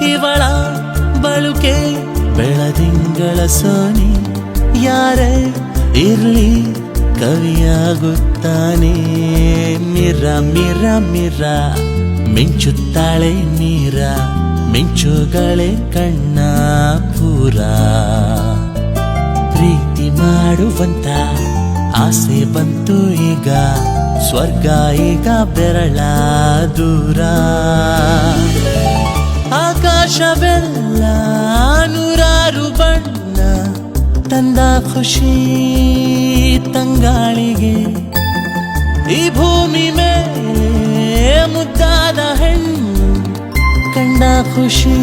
ಇವಳ ಬಳುಕೆ ಬೆಳದಿಂಗಳ ಸೋನಿ ಯಾರೇ ಇರ್ಲಿ ಕವಿಯಾಗುತ್ತಾನೆ ಮಿರ ಮಿರ ಮಿರ ಮಿಂಚುತ್ತಾಳೆ ನೀರ ಮಿಂಚುಗಳೇ ಕಣ್ಣ ಪೂರ ಪ್ರೀತಿ ಮಾಡುವಂತ ಆಸೆ ಬಂತು ಈಗ ಸ್ವರ್ಗ ಈಗ ಬೆರಳ ದೂರ ಆಕಾಶವೆಲ್ಲ ನೂರಾರು ಬಣ್ಣ ತಂದ ಖುಷಿ ತಂಗಾಳಿಗೆ ಈ ಭೂಮಿ ಮೇಲೆ ಮುದ್ದಾದ ಹೆಣ್ಣು ಕಂಡ ಖುಷಿ